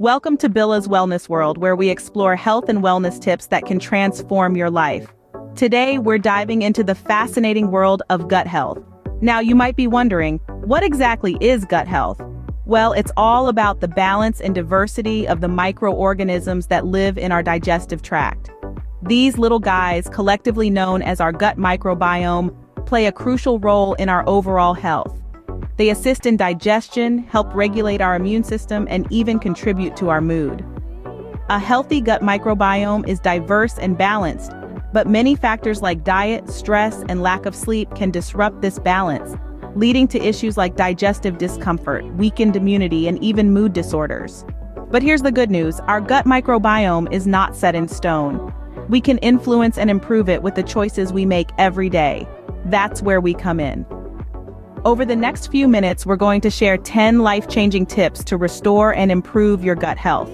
Welcome to Billa's Wellness World, where we explore health and wellness tips that can transform your life. Today, we're diving into the fascinating world of gut health. Now, you might be wondering, what exactly is gut health? Well, it's all about the balance and diversity of the microorganisms that live in our digestive tract. These little guys, collectively known as our gut microbiome, play a crucial role in our overall health. They assist in digestion, help regulate our immune system, and even contribute to our mood. A healthy gut microbiome is diverse and balanced, but many factors like diet, stress, and lack of sleep can disrupt this balance, leading to issues like digestive discomfort, weakened immunity, and even mood disorders. But here's the good news: our gut microbiome is not set in stone. We can influence and improve it with the choices we make every day. That's where we come in. Over the next few minutes, we're going to share 10 life-changing tips to restore and improve your gut health.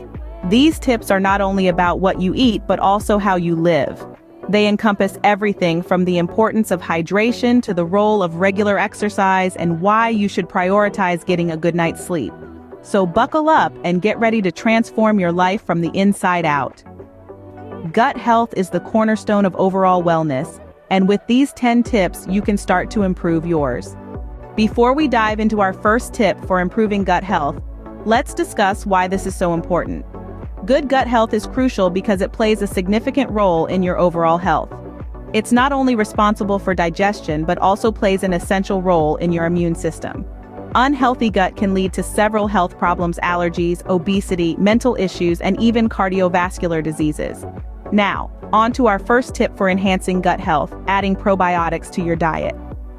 These tips are not only about what you eat, but also how you live. They encompass everything from the importance of hydration to the role of regular exercise and why you should prioritize getting a good night's sleep. So buckle up and get ready to transform your life from the inside out. Gut health is the cornerstone of overall wellness, and with these 10 tips, you can start to improve yours. Before we dive into our first tip for improving gut health, let's discuss why this is so important. Good gut health is crucial because it plays a significant role in your overall health. It's not only responsible for digestion, but also plays an essential role in your immune system. Unhealthy gut can lead to several health problems: allergies, obesity, mental issues, and even cardiovascular diseases. Now, on to our first tip for enhancing gut health: adding probiotics to your diet.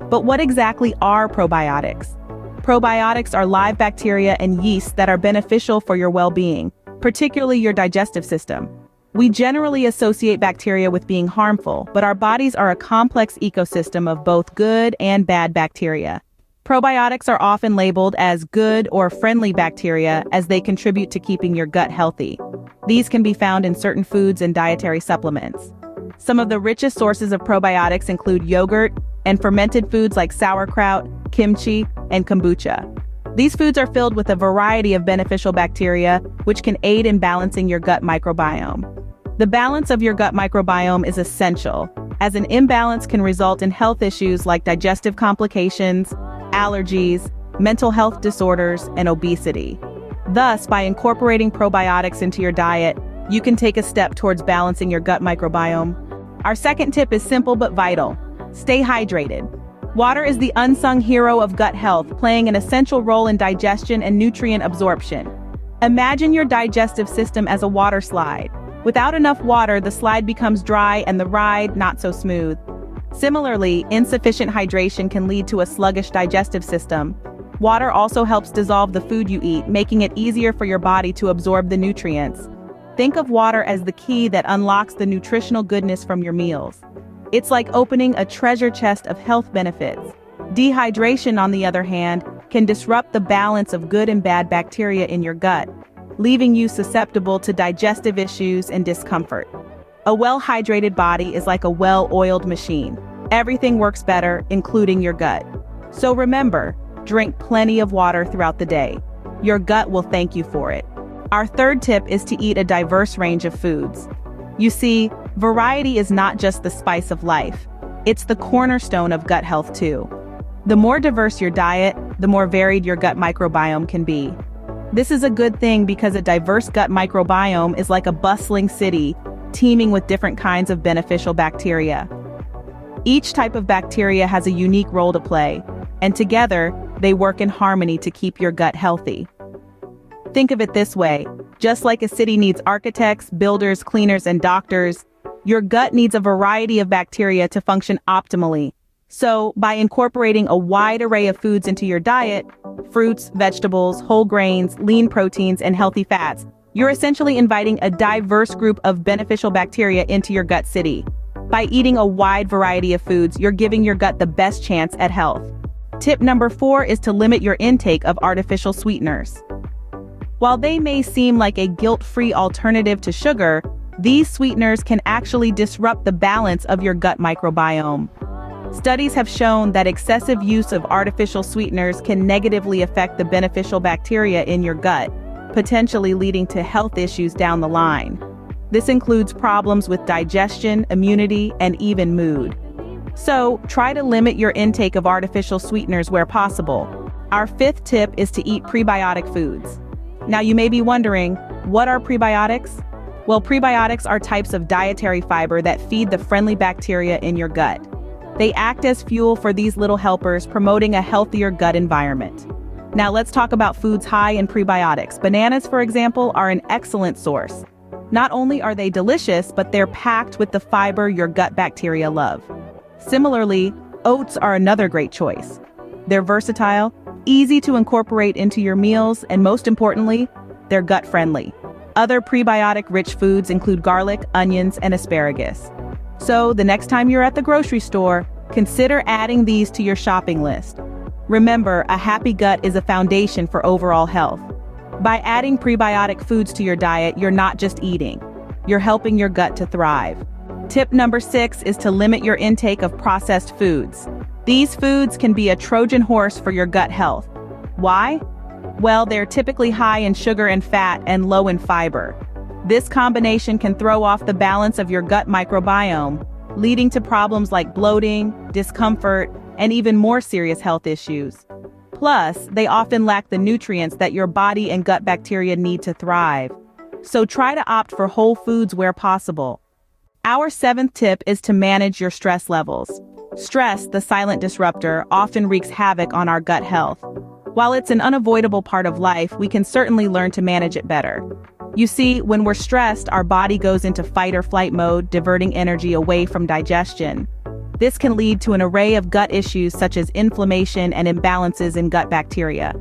But what exactly are probiotics? Probiotics are live bacteria and yeasts that are beneficial for your well-being, particularly your digestive system. We generally associate bacteria with being harmful, but our bodies are a complex ecosystem of both good and bad bacteria. Probiotics are often labeled as good or friendly bacteria as they contribute to keeping your gut healthy. These can be found in certain foods and dietary supplements. Some of the richest sources of probiotics include yogurt and fermented foods like sauerkraut, kimchi, and kombucha. These foods are filled with a variety of beneficial bacteria, which can aid in balancing your gut microbiome. The balance of your gut microbiome is essential, as an imbalance can result in health issues like digestive complications, allergies, mental health disorders, and obesity. Thus, by incorporating probiotics into your diet, you can take a step towards balancing your gut microbiome. Our second tip is simple but vital: stay hydrated. Water is the unsung hero of gut health, playing an essential role in digestion and nutrient absorption. Imagine your digestive system as a water slide. Without enough water, the slide becomes dry and the ride not so smooth. Similarly, insufficient hydration can lead to a sluggish digestive system. Water also helps dissolve the food you eat, making it easier for your body to absorb the nutrients. Think of water as the key that unlocks the nutritional goodness from your meals. It's like opening a treasure chest of health benefits. Dehydration, on the other hand, can disrupt the balance of good and bad bacteria in your gut, leaving you susceptible to digestive issues and discomfort. A well-hydrated body is like a well-oiled machine. Everything works better, including your gut. So remember, drink plenty of water throughout the day. Your gut will thank you for it. Our third tip is to eat a diverse range of foods. You see, variety is not just the spice of life. It's the cornerstone of gut health too. The more diverse your diet, the more varied your gut microbiome can be. This is a good thing because a diverse gut microbiome is like a bustling city, teeming with different kinds of beneficial bacteria. Each type of bacteria has a unique role to play, and together, they work in harmony to keep your gut healthy. Think of it this way: just like a city needs architects, builders, cleaners, and doctors, your gut needs a variety of bacteria to function optimally. So, by incorporating a wide array of foods into your diet, fruits, vegetables, whole grains, lean proteins, and healthy fats, you're essentially inviting a diverse group of beneficial bacteria into your gut city. By eating a wide variety of foods, you're giving your gut the best chance at health. Tip number 4 is to limit your intake of artificial sweeteners. While they may seem like a guilt-free alternative to sugar, these sweeteners can actually disrupt the balance of your gut microbiome. Studies have shown that excessive use of artificial sweeteners can negatively affect the beneficial bacteria in your gut, potentially leading to health issues down the line. This includes problems with digestion, immunity, and even mood. So, try to limit your intake of artificial sweeteners where possible. Our fifth tip is to eat prebiotic foods. Now you may be wondering, what are prebiotics? Well, prebiotics are types of dietary fiber that feed the friendly bacteria in your gut. They act as fuel for these little helpers, promoting a healthier gut environment. Now let's talk about foods high in prebiotics. Bananas, for example, are an excellent source. Not only are they delicious, but they're packed with the fiber your gut bacteria love. Similarly, oats are another great choice. They're versatile, easy to incorporate into your meals, and most importantly, they're gut-friendly. Other prebiotic-rich foods include garlic, onions, and asparagus. So, the next time you're at the grocery store, consider adding these to your shopping list. Remember, a happy gut is a foundation for overall health. By adding prebiotic foods to your diet, you're not just eating. You're helping your gut to thrive. Tip number 6 is to limit your intake of processed foods. These foods can be a Trojan horse for your gut health. Why? Well, they're typically high in sugar and fat and low in fiber. This combination can throw off the balance of your gut microbiome, leading to problems like bloating, discomfort, and even more serious health issues. Plus, they often lack the nutrients that your body and gut bacteria need to thrive. So try to opt for whole foods where possible. Our 7th tip is to manage your stress levels. Stress, the silent disruptor, often wreaks havoc on our gut health. While it's an unavoidable part of life, we can certainly learn to manage it better. You see, when we're stressed, our body goes into fight or flight mode, diverting energy away from digestion. This can lead to an array of gut issues such as inflammation and imbalances in gut bacteria.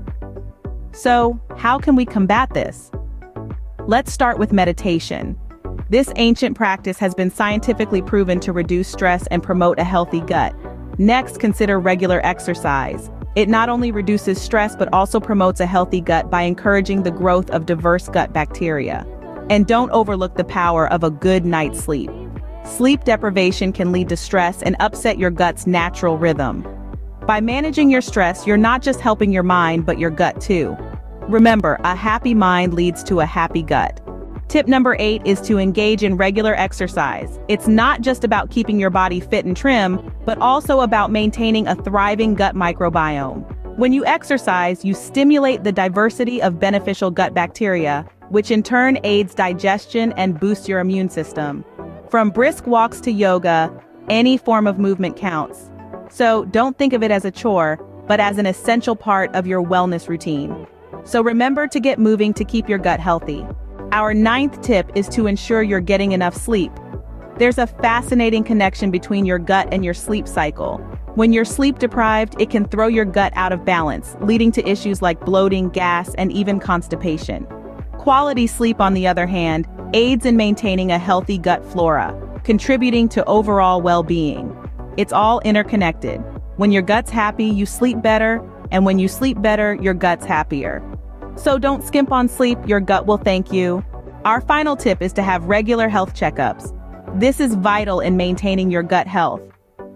So, how can we combat this? Let's start with meditation. This ancient practice has been scientifically proven to reduce stress and promote a healthy gut. Next, consider regular exercise. It not only reduces stress but also promotes a healthy gut by encouraging the growth of diverse gut bacteria. And don't overlook the power of a good night's sleep. Sleep deprivation can lead to stress and upset your gut's natural rhythm. By managing your stress, you're not just helping your mind but your gut too. Remember, a happy mind leads to a happy gut. Tip number 8 is to engage in regular exercise. It's not just about keeping your body fit and trim, but also about maintaining a thriving gut microbiome. When you exercise, you stimulate the diversity of beneficial gut bacteria, which in turn aids digestion and boosts your immune system. From brisk walks to yoga, any form of movement counts. So don't think of it as a chore, but as an essential part of your wellness routine. So remember to get moving to keep your gut healthy. Our 9th tip is to ensure you're getting enough sleep. There's a fascinating connection between your gut and your sleep cycle. When you're sleep deprived, it can throw your gut out of balance, leading to issues like bloating, gas, and even constipation. Quality sleep, on the other hand, aids in maintaining a healthy gut flora, contributing to overall well-being. It's all interconnected. When your gut's happy, you sleep better, and when you sleep better, your gut's happier. So don't skimp on sleep, your gut will thank you. Our final tip is to have regular health checkups. This is vital in maintaining your gut health.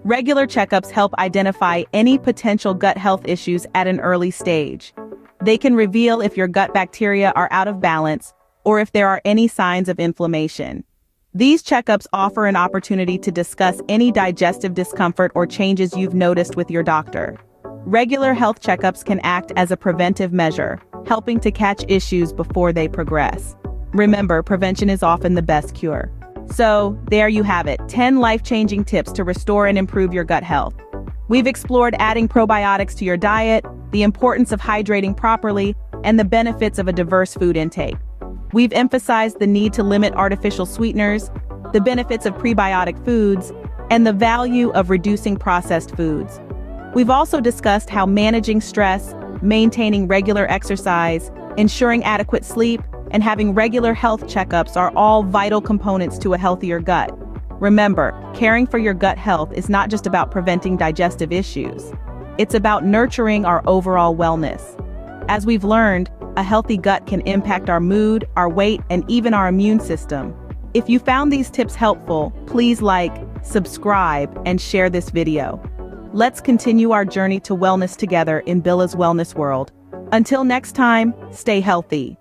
Regular checkups help identify any potential gut health issues at an early stage. They can reveal if your gut bacteria are out of balance or if there are any signs of inflammation. These checkups offer an opportunity to discuss any digestive discomfort or changes you've noticed with your doctor. Regular health checkups can act as a preventive measure, helping to catch issues before they progress. Remember, prevention is often the best cure. So, there you have it, 10 life-changing tips to restore and improve your gut health. We've explored adding probiotics to your diet, the importance of hydrating properly, and the benefits of a diverse food intake. We've emphasized the need to limit artificial sweeteners, the benefits of prebiotic foods, and the value of reducing processed foods. We've also discussed how managing stress, maintaining regular exercise, ensuring adequate sleep, and having regular health checkups are all vital components to a healthier gut. Remember, caring for your gut health is not just about preventing digestive issues. It's about nurturing our overall wellness. As we've learned, a healthy gut can impact our mood, our weight, and even our immune system. If you found these tips helpful, please like, subscribe, and share this video. Let's continue our journey to wellness together in Billa's Wellness World. Until next time, stay healthy.